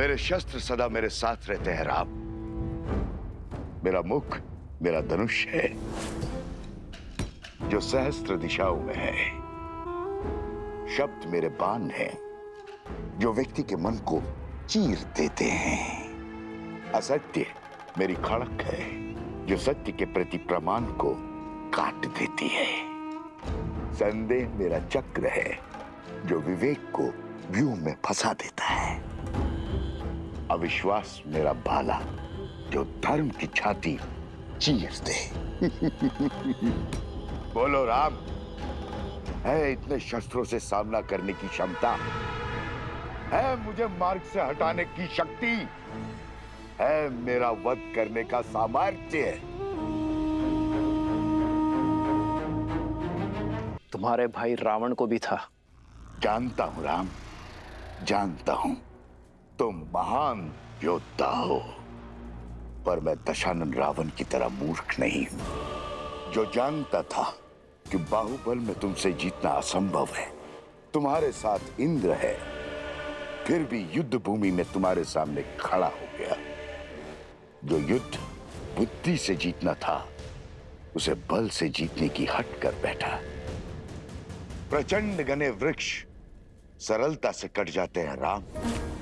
मेरे शस्त्र सदा मेरे साथ रहते हैं राम। मेरा मुख मेरा धनुष है जो सहस्त्र दिशाओं में है। शब्द मेरे बाण हैं जो व्यक्ति के मन को चीर देते हैं। असत्य मेरी खड़क है जो सत्य के प्रति प्रमाण को काट देती है। संदेह मेरा चक्र है जो विवेक को व्यूह में फंसा देता है। अविश्वास मेरा भाला जो धर्म की छाती चीर दे। बोलो राम, है इतने शस्त्रों से सामना करने की क्षमता? है मुझे मार्ग से हटाने की शक्ति? है मेरा वध करने का सामर्थ्य? तुम्हारे भाई रावण को भी था। जानता हूं राम, जानता हूं तुम महान योद्धा हो, पर मैं दशानन रावण की तरह मूर्ख नहीं हूं जो जानता था कि बाहुबल में तुमसे जीतना असंभव है। तुम्हारे साथ इंद्र है, फिर भी युद्ध भूमि में तुम्हारे सामने खड़ा हो गया। जो युद्ध बुद्धि से जीतना था उसे बल से जीतने की हट कर बैठा। प्रचंड घने वृक्ष सरलता से कट जाते हैं राम,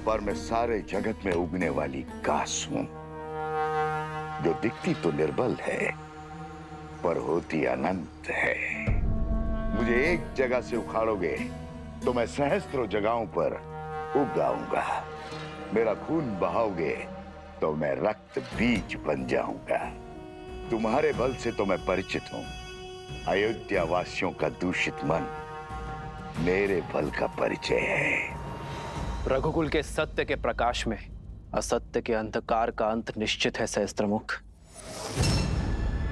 पर मैं सारे जगत में उगने वाली घास हूं जो दिखती तो निर्बल है पर होती अनंत है। मुझे एक जगह से उखाड़ोगे तो मैं सहस्त्रों जगहों पर उग आऊंगा। मेरा खून बहाओगे तो मैं रक्त बीज बन जाऊंगा। तुम्हारे बल से तो मैं परिचित हूं। अयोध्या वासियों का दूषित मन मेरे बल का परिचय है। रघुकुल के सत्य के प्रकाश में असत्य के अंधकार का अंत निश्चित है सहस्त्रमुख।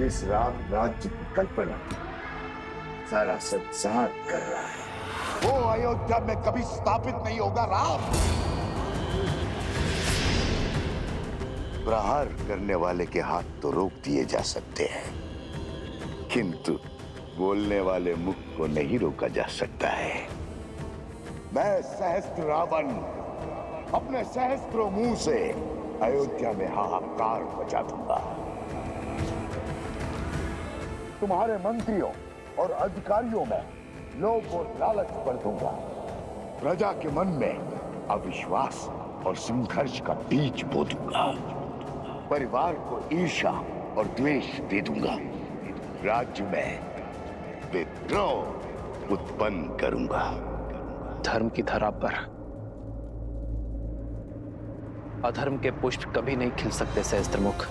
इस राम राज्य की कल्पना सारा संसार कर रहा है। वो अयोध्या में कभी स्थापित नहीं होगा राम। प्रहार करने वाले के हाथ तो रोक दिए जा सकते हैं, किंतु बोलने वाले मुख को नहीं रोका जा सकता है। मैं सहस्त्र रावण अपने सहस्त्रों मुंह से अयोध्या में हाहाकार मचा दूंगा। तुम्हारे मंत्रियों और अधिकारियों में लोभ और लालच भर दूंगा। प्रजा के मन में अविश्वास और संघर्ष का बीज बो दूंगा। परिवार को ईर्ष्या और द्वेष दे दूंगा। राज्य में विद्रोह उत्पन्न करूंगा। धर्म की धरा पर अधर्म के पुष्प कभी नहीं खिल सकते सहस्त्रमुख।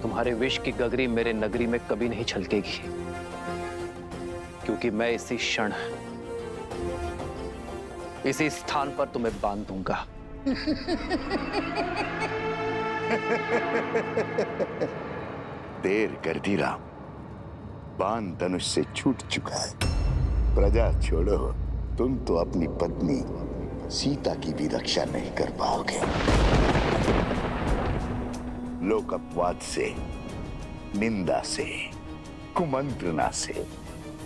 तुम्हारे विष की गगरी मेरे नगरी में कभी नहीं छलकेगी, क्योंकि मैं इसी क्षण इसी स्थान पर तुम्हें बांध दूंगा। देर कर दी राम, बाण धनुष से छूट चुका है। प्रजा छोड़ो, तुम तो अपनी पत्नी सीता की भी रक्षा नहीं कर पाओगे। लोक अपवाद से, निंदा से, कुमंत्रणा से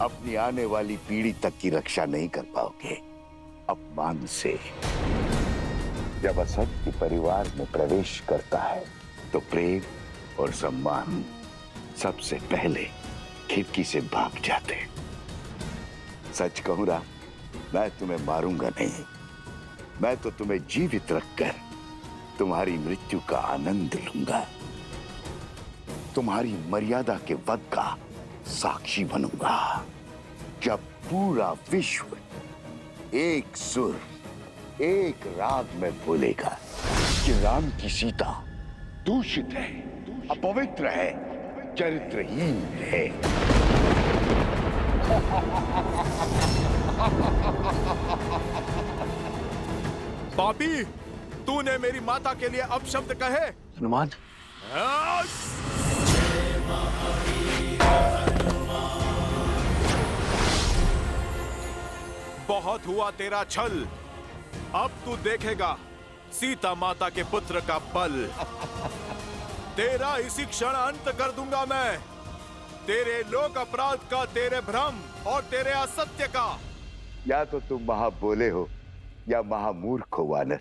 अपनी आने वाली पीढ़ी तक की रक्षा नहीं कर पाओगे। अपमान से जब असत्य परिवार में प्रवेश करता है तो प्रेम और सम्मान सबसे पहले खिड़की से भाग जाते। सच कहूं राम, मैं तुम्हें मारूंगा नहीं। मैं तो तुम्हें जीवित रखकर तुम्हारी मृत्यु का आनंद लूंगा। तुम्हारी मर्यादा के वध का साक्षी बनूंगा। जब पूरा विश्व एक सुर एक राग में बोलेगा कि राम की सीता दूषित है, अपवित्र है, चरित्रहीन है। पापी, तूने मेरी माता के लिए अपशब्द कहे। हनुमान, बहुत हुआ तेरा छल। अब तू देखेगा सीता माता के पुत्र का बल। तेरा इसी क्षण अंत कर दूंगा मैं। तेरे लोक अपराध का, तेरे भ्रम और तेरे असत्य का। या तो तुम महाबोले हो या महामूर्ख हो वानर।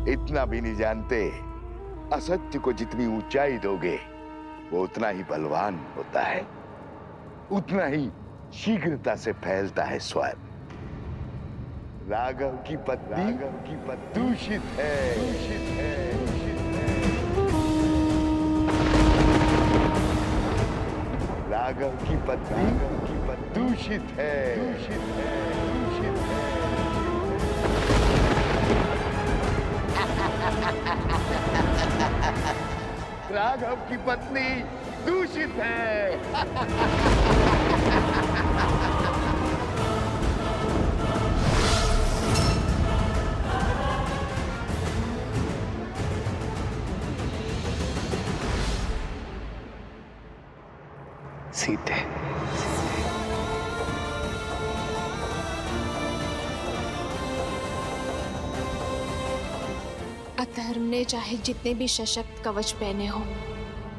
इतना भी नहीं जानते, असत्य को जितनी ऊंचाई दोगे वो उतना ही बलवान होता है, उतना ही शीघ्रता से फैलता है स्वयं। राघव की पत्नी दूषित है, दूषित है, दूषित है। राघव की पत्नी दूषित है, दूषित है, दूषित है। राघव की पत्नी दूषित है। सीते, अधर्म ने चाहे जितने भी सशक्त कवच पहने हो,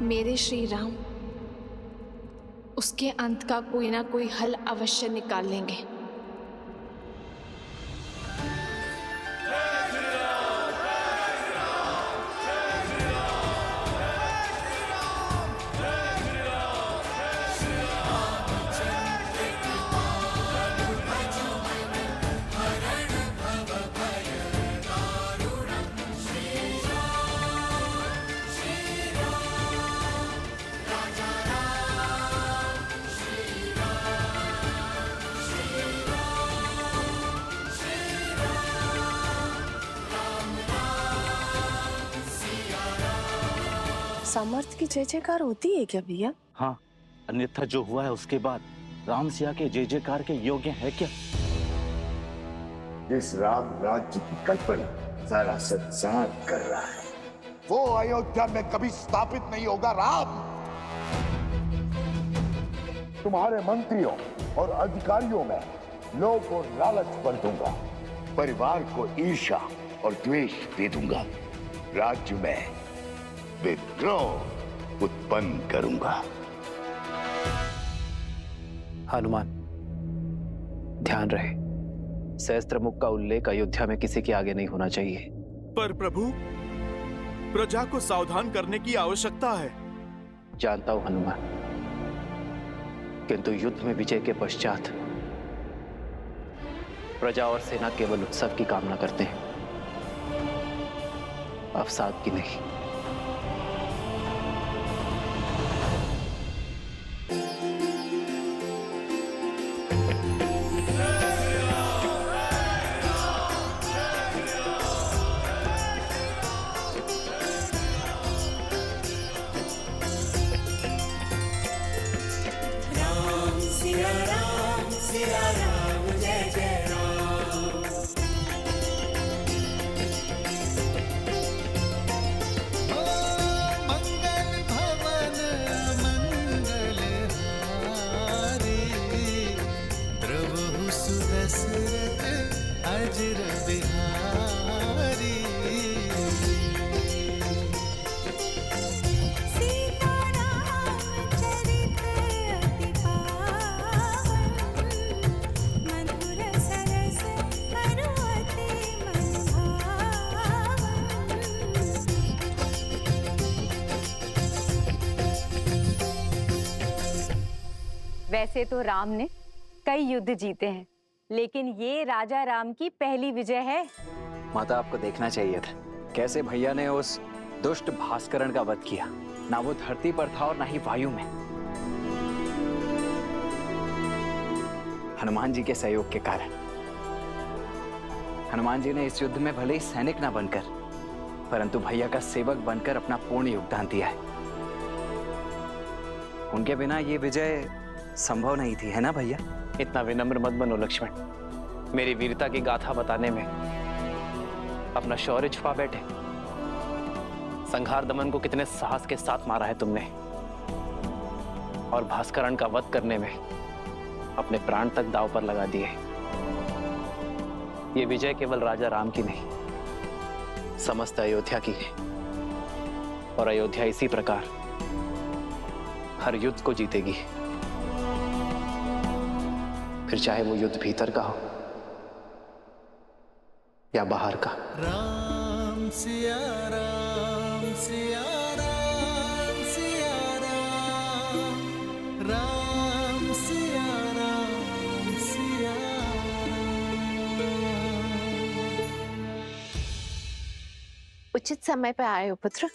मेरे श्री राम उसके अंत का कोई ना कोई हल अवश्य निकाल लेंगे। सामर्थ्य की जय जयकार होती है क्या भैया? हाँ, अन्यथा जो हुआ है उसके बाद राम सिया के जय जयकार के योग्य है क्या? जिस राम राज्य की कल्पना सारा संसार कर रहा है, वो अयोध्या में कभी स्थापित नहीं होगा। राम, तुम्हारे मंत्रियों और अधिकारियों में लोभ और लालच भर दूंगा, परिवार को ईर्ष्या और द्वेष दे दूंगा, राज्य में विद्रोह उत्पन्न करूंगा। हनुमान, ध्यान रहे, सहस्त्रमुख का उल्लेख अयोध्या में किसी के आगे नहीं होना चाहिए। पर प्रभु, प्रजा को सावधान करने की आवश्यकता है। जानता हूं हनुमान, किंतु युद्ध में विजय के पश्चात प्रजा और सेना केवल उत्सव की कामना करते हैं, अवसाद की नहीं। वैसे तो राम ने कई युद्ध जीते हैं, लेकिन ये राजा राम की पहली विजय है। माता, आपको देखना चाहिए था कैसे भैया ने उस दुष्ट भास्करण का वध किया। ना वो धरती पर था और ना ही वायु में। हनुमान जी के सहयोग के कारण हनुमान जी ने इस युद्ध में भले ही सैनिक ना बनकर, परंतु भैया का सेवक बनकर अपना पूर्ण योगदान दिया है। उनके बिना ये विजय संभव नहीं थी, है ना भैया? इतना विनम्र मत बनो लक्ष्मण। मेरी वीरता की गाथा बताने में अपना शौर्य छुपा बैठे। संहार दमन को कितने साहस के साथ मारा है तुमने, और भास्करण का वध करने में अपने प्राण तक दांव पर लगा दिए। ये विजय केवल राजा राम की नहीं, समस्त अयोध्या की है। और अयोध्या इसी प्रकार हर युद्ध को जीतेगी, फिर चाहे वो युद्ध भीतर का हो या बाहर का। राम सिया राम सिया राम सिया राम राम सिया राम सिया उचित समय पे आए हो पुत्र।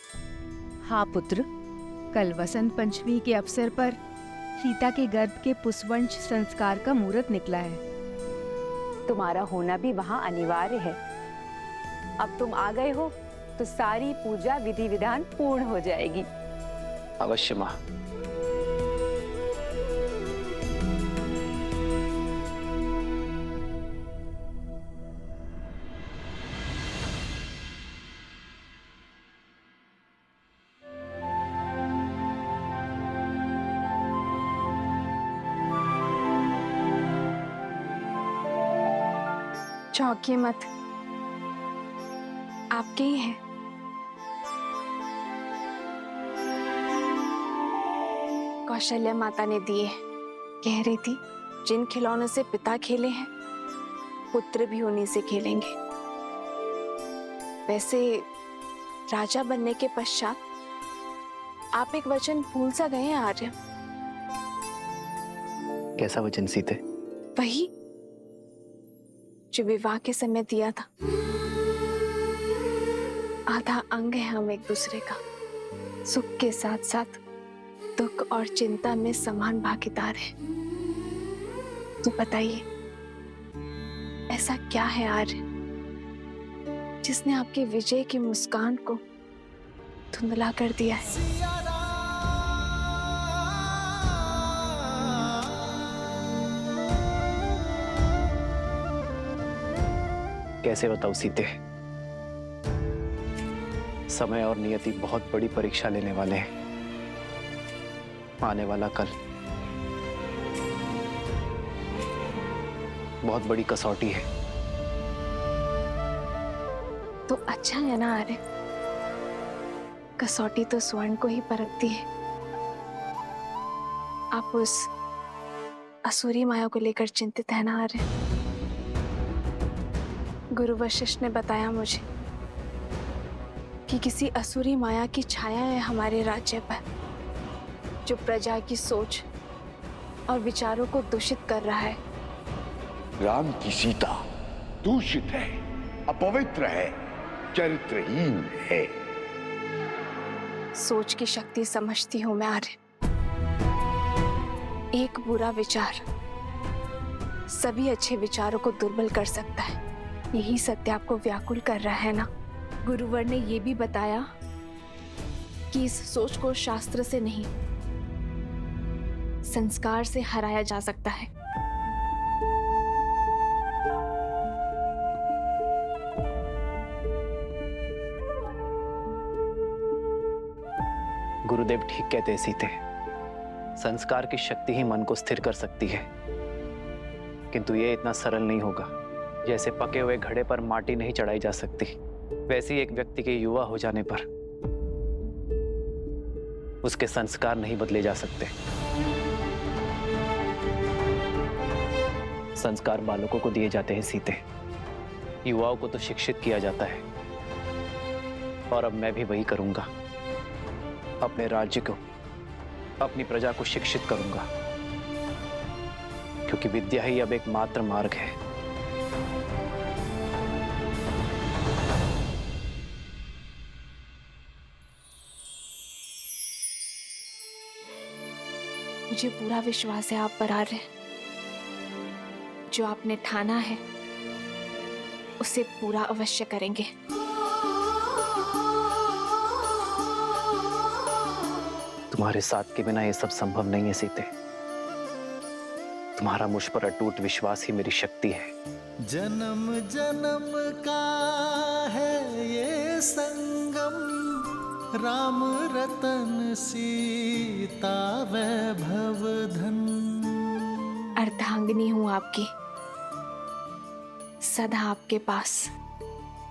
हाँ पुत्र, कल वसंत पंचमी के अवसर पर सीता के गर्भ के पुष्पवंश संस्कार का मुहूर्त निकला है। तुम्हारा होना भी वहाँ अनिवार्य है। अब तुम आ गए हो तो सारी पूजा विधि विधान पूर्ण हो जाएगी। अवश्य माँ। चौंकिए मत, आपके ही है। कौशल्या माता ने दिए। कह रही थी जिन खिलौनों से पिता खेले हैं पुत्र भी उन्हीं से खेलेंगे। वैसे राजा बनने के पश्चात आप एक वचन भूल सा गए हैं आर्य। कैसा वचन सीते? वही जो विवाह के समय दिया था। आधा अंग है हम एक दूसरे का। सुख के साथ साथ दुख और चिंता में समान भागीदार है। तो बताइए ऐसा क्या है आर्य जिसने आपके विजय की मुस्कान को धुंधला कर दिया है? कैसे बताऊं सीते? समय और नियति बहुत बड़ी परीक्षा लेने वाले हैं। आने वाला कल बहुत बड़ी कसौटी है। तो अच्छा है ना आर्य, कसौटी तो स्वर्ण को ही परखती है। आप उस असुरी माया को लेकर चिंतित है ना आर्य? गुरु वशिष्ठ ने बताया मुझे कि किसी असुरी माया की छाया है हमारे राज्य पर, जो प्रजा की सोच और विचारों को दूषित कर रहा है। राम की सीता दूषित है, अपवित्र है, चरित्रहीन है। सोच की शक्ति समझती हूं मैं आर्य। एक बुरा विचार सभी अच्छे विचारों को दुर्बल कर सकता है। यही सत्य आपको व्याकुल कर रहा है ना? गुरुवर ने ये भी बताया कि इस सोच को शास्त्र से नहीं संस्कार से हराया जा सकता है। गुरुदेव ठीक कहते हैं सीते। संस्कार की शक्ति ही मन को स्थिर कर सकती है, किंतु ये इतना सरल नहीं होगा। जैसे पके हुए घड़े पर माटी नहीं चढ़ाई जा सकती, वैसे ही एक व्यक्ति के युवा हो जाने पर उसके संस्कार नहीं बदले जा सकते। संस्कार बालकों को दिए जाते हैं सीते, युवाओं को तो शिक्षित किया जाता है। और अब मैं भी वही करूंगा। अपने राज्य को, अपनी प्रजा को शिक्षित करूंगा, क्योंकि विद्या ही अब एक मात्र मार्ग है। मुझे पूरा विश्वास है आप पर आर्य। जो आपने ठाना है उसे पूरा अवश्य करेंगे। तुम्हारे साथ के बिना ये सब संभव नहीं है सीते। तुम्हारा मुझ पर अटूट विश्वास ही मेरी शक्ति है। जन्म जन्म का है ये संगम, राम रतन सीता वैभव धन। अर्धांगिनी हूं आपकी, सदा आपके पास।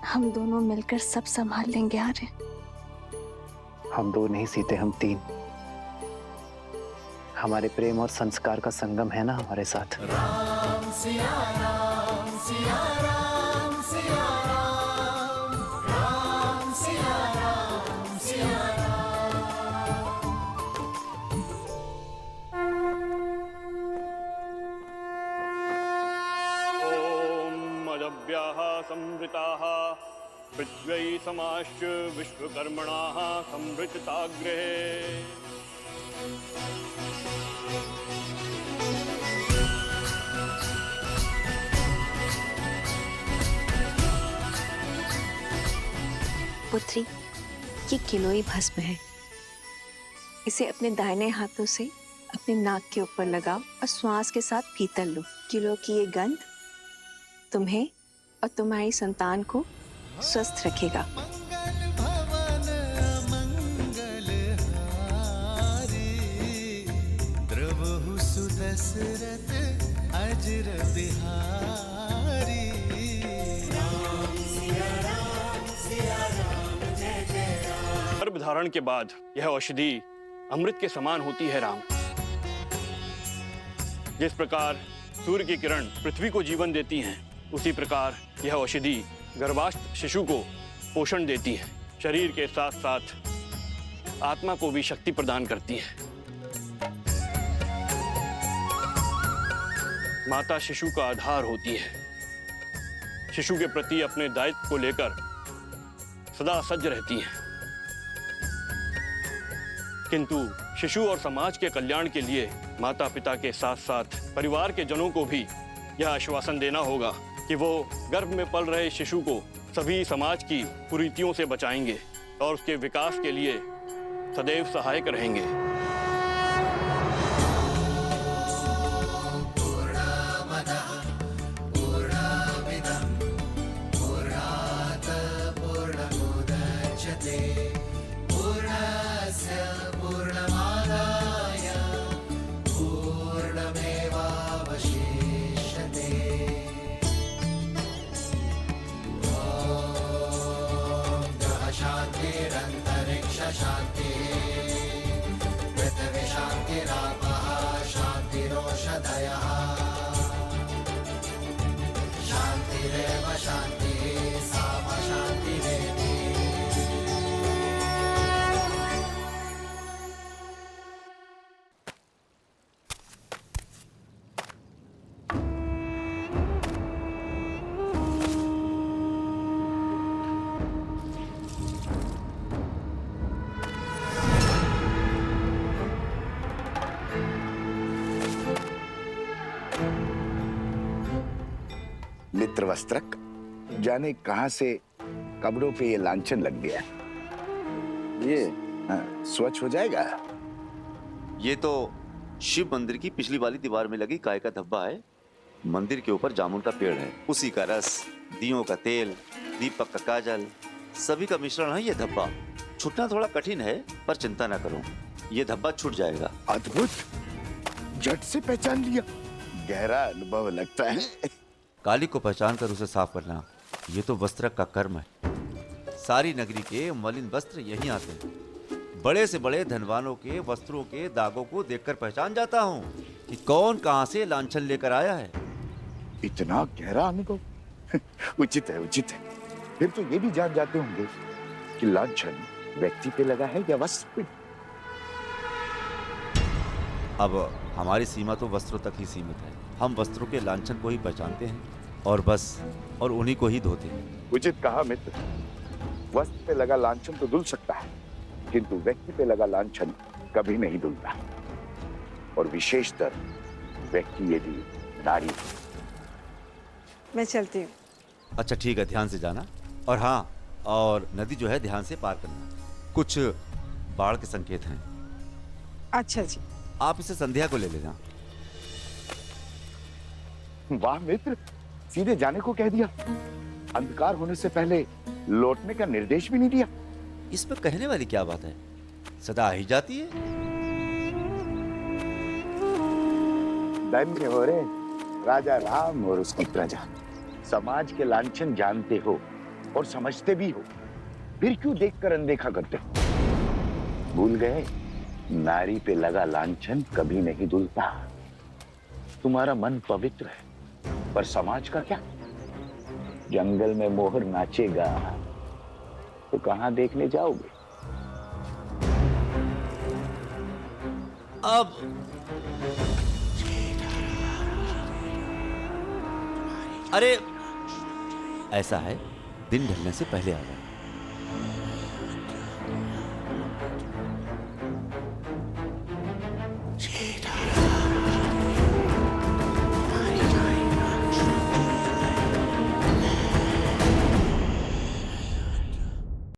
हम दोनों मिलकर सब संभाल लेंगे आर्य। हम दो नहीं सीते, हम तीन। हमारे प्रेम और संस्कार का संगम है ना हमारे साथ। राम सिया राम सिया राम सिया राम, राम पादव्याः संवृताः पृथ्व्यै समाश्च विश्वकर्मणाः संवृताग्रे। पुत्री, ये किलोई भस्म है। इसे अपने दाहिने हाथों से अपने नाक के ऊपर लगाओ और श्वास के साथ भीतर लो। किलो की ये गंध तुम्हें और तुम्हारी संतान को स्वस्थ रखेगा। मंगल भवन मंगल हारी, द्रवहु सुदशरथ अजर बिहारी। गर्भ धारण के बाद यह औषधि अमृत के समान होती है राम। जिस प्रकार सूर्य की किरण पृथ्वी को जीवन देती हैं, उसी प्रकार यह औषधि गर्भास्थ शिशु को पोषण देती है। शरीर के साथ साथ आत्मा को भी शक्ति प्रदान करती है। माता शिशु का आधार होती है। शिशु के प्रति अपने दायित्व को लेकर सदा सज्ज रहती है। किंतु शिशु और समाज के कल्याण के लिए माता पिता के साथ साथ परिवार के जनों को भी यह आश्वासन देना होगा कि वो गर्भ में पल रहे शिशु को सभी समाज की कुरीतियों से बचाएंगे और उसके विकास के लिए सदैव सहायक रहेंगे। शांति पृथ्वी शांतिरापः शांतिरोषधयः शांतिरेव शांतिः साम शांतिरेधि। मित्रवस्त्रक, जाने कहां से कपड़ों पे ये लांछन लग गया। ये स्वच्छ हो जाएगा। ये तो शिव मंदिर की पिछली वाली दीवार में लगी गाय का धब्बा है। मंदिर के ऊपर जामुन का पेड़ है, उसी का रस, दियों का तेल, दीपक का काजल, सभी का मिश्रण है ये धब्बा। छूटना थोड़ा कठिन है, पर चिंता ना करो, ये धब्बा छूट जाएगा। अद्भुत, झट से पहचान लिया। गहरा अनुभव लगता है। काली को पहचान कर उसे साफ करना, ये तो वस्त्रक का कर्म है। सारी नगरी के मलिन वस्त्र यहीं आते हैं। बड़े से बड़े धनवानों के वस्त्रों के दागों को देखकर पहचान जाता हूँ कि कौन कहां से लांछन लेकर आया है। इतना गहरा अनुभव उचित है, उचित है। फिर तो ये भी जान जाते होंगे कि लांछन व्यक्ति पे लगा है या वस्त्र पे। अब हमारी सीमा तो वस्त्रों तक ही सीमित है। हम वस्त्रों के लांछन को ही पहचानते हैं और बस, और उन्हीं को ही धोते हैं। उचित कहा मित्र। वस्त्र पे लगा लांछन तो धुल सकता है, किंतु व्यक्ति पे लगा लांछन कभी नहीं धुलता, और विशेषतर व्यक्ति यदि नारी। मैं चलती हूँ। अच्छा ठीक है, ध्यान से जाना। और हाँ, और नदी जो है ध्यान से पार करना। कुछ बाढ़ के संकेत हैं। अच्छा जी। आप इसे संध्या को ले लेना। वाह मित्र, सीधे जाने को कह दिया। अंधकार होने से पहले लौटने का निर्देश भी नहीं दिया। इसमें कहने वाली क्या बात है, सदा ही जाती है। धन्य हो रे राजा राम और उसकी प्रजा। समाज के लांछन जानते हो और समझते भी हो, फिर क्यों देखकर अनदेखा करते हो? भूल गए, नारी पे लगा लांछन कभी नहीं धुलता। तुम्हारा मन पवित्र है, पर समाज का क्या? जंगल में मोहर नाचेगा तो कहां देखने जाओगे? अब अरे ऐसा है दिन ढलने से पहले आ जाना।